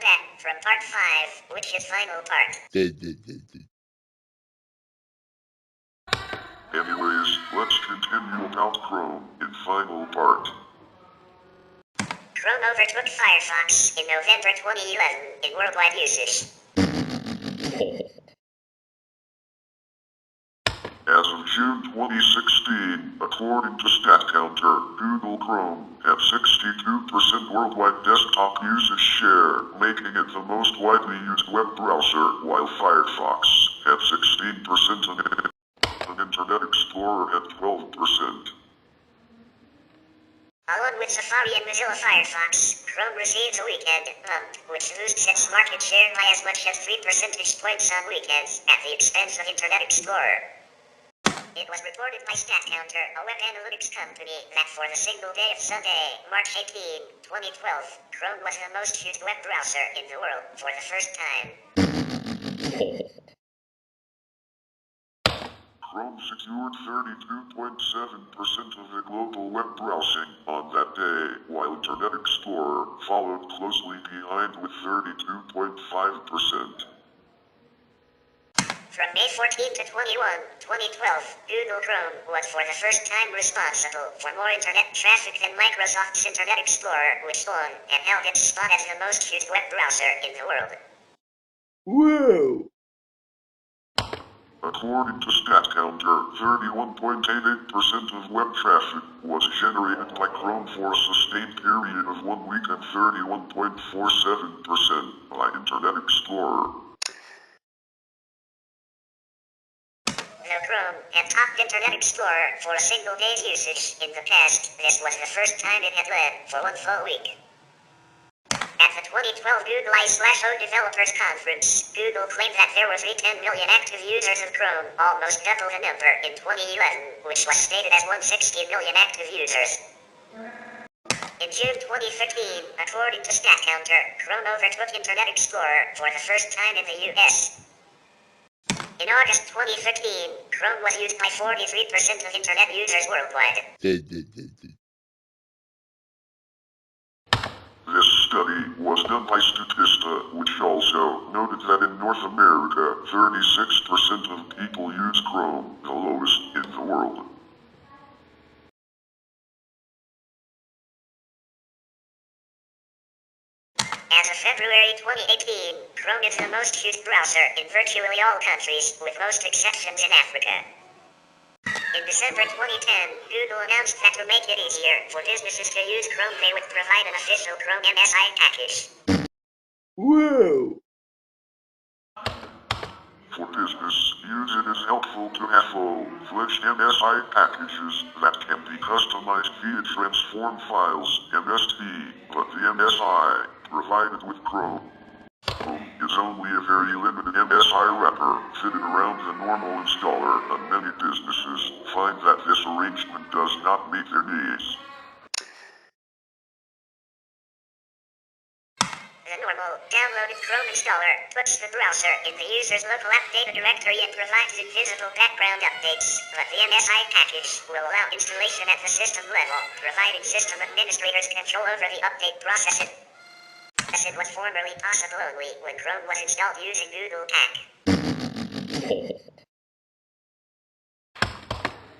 back from part 5, which is final part. Anyways, let's continue about Chrome in final part. Chrome overtook Firefox in November 2011 in worldwide usage. As of June 2016, according to StatCounter, Google Chrome had 62% worldwide desktop usage share, making it the most widely used web browser, while Firefox had 16% and Internet Explorer had 12%. Along with Safari and Mozilla Firefox, Chrome receives a weekend bump, which boosts its market share by as much as 3 percentage points on weekends, at the expense of Internet Explorer. It was reported by StatCounter, a web analytics company, that for the single day of Sunday, March 18, 2012, Chrome was the most used web browser in the world for the first time. Chrome secured 32.7% of the global web browsing on that day, while Internet Explorer followed closely behind with 32.5%. From May 14 to 21, 2012, Google Chrome was for the first time responsible for more internet traffic than Microsoft's Internet Explorer, which won and held its spot as the most used web browser in the world. Whoa! According to StatCounter, 31.88% of web traffic was generated by Chrome for a sustained period of 1 week and 31.47% by Internet Explorer. Though Chrome had topped Internet Explorer for a single day's usage in the past, this was the first time it had led for 1 full week. At the 2012 Google I/O Developers Conference, Google claimed that there were 10 million active users of Chrome, almost double the number in 2011, which was stated as 160 million active users. In June 2015, according to StatCounter, Chrome overtook Internet Explorer for the first time in the US. In August 2015, Chrome was used by 43% of Internet users worldwide. This study was done by Statista, which also noted that in North America, 36% of people use Chrome, the lowest in the world. As of February 2018, Chrome is the most used browser in virtually all countries, with most exceptions in Africa. In December 2010, Google announced that to make it easier for businesses to use Chrome, they would provide an official Chrome MSI package. Whoa! For business use, it is helpful to have full-fledged MSI packages that can be customized via transform files, MST, but the MSI provided with Chrome is only a very limited MSI wrapper fitted around the normal installer, and many businesses find that this arrangement does not meet their needs. The normal, downloaded Chrome installer puts the browser in the user's local app data directory and provides invisible background updates, but the MSI package will allow installation at the system level, providing system administrators control over the update process. As it was formerly possible only when Chrome was installed using Google Pack.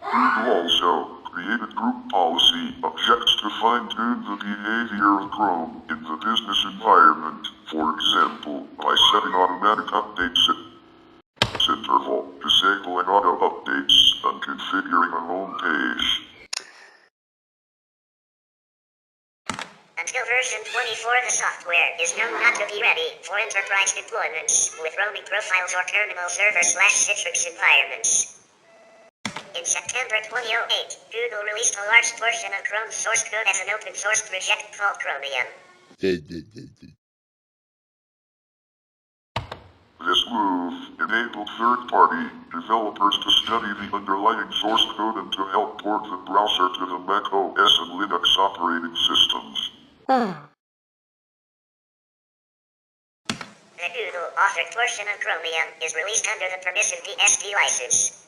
Google also created group policy objects to fine-tune the behavior of Chrome in the business environment, for example, by setting automatic updates at interval, disabling auto updates, and configuring a home page. Until version 24, the software is known not to be ready for enterprise deployments with roaming profiles or terminal server/Citrix environments. In September 2008, Google released a large portion of Chrome's source code as an open source project called Chromium. This move enabled third-party developers to study the underlying source code and to help port the browser to the Mac OS and Linux operating systems. The Google authored portion of Chromium is released under the permissive BSD license.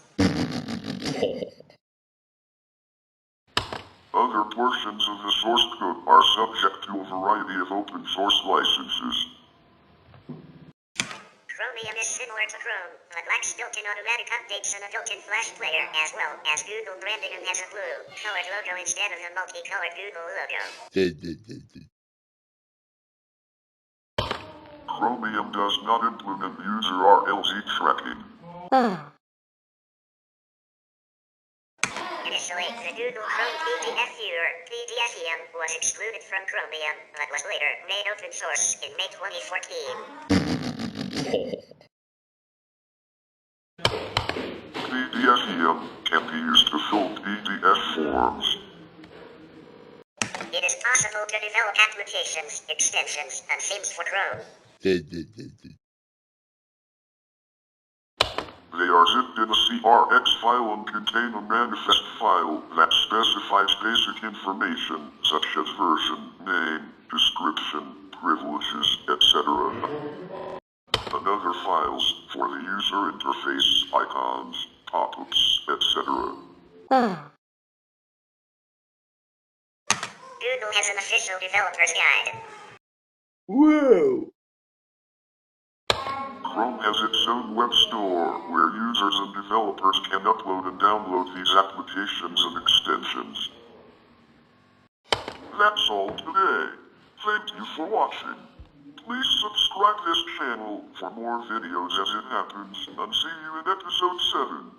Other portions of the source code are subject to a variety of open source licenses. Chromium is similar to Chrome, but lacks built-in automatic updates and a built-in Flash player, as well as Google branding and has a blue colored logo instead of the multicolored Google logo. Chromium does not implement user RLZ tracking. Initially, the Google Chrome PDF viewer, PDFEM, was excluded from Chromium, but was later made open source in May 2014. PDFEM can be used to fill PDF forms. It is possible to develop applications, extensions, and themes for Chrome. They are zipped in a CRX file and contain a manifest file that specifies basic information such as version, name, description, privileges, etc. And other files for the user interface, icons, pop-ups, etc. Google has an official developer's guide. Whoa! Chrome has its own web store where users and developers can upload and download these applications and extensions. That's all today. Thank you for watching. Please subscribe this channel for more videos as it happens, and see you in episode 7.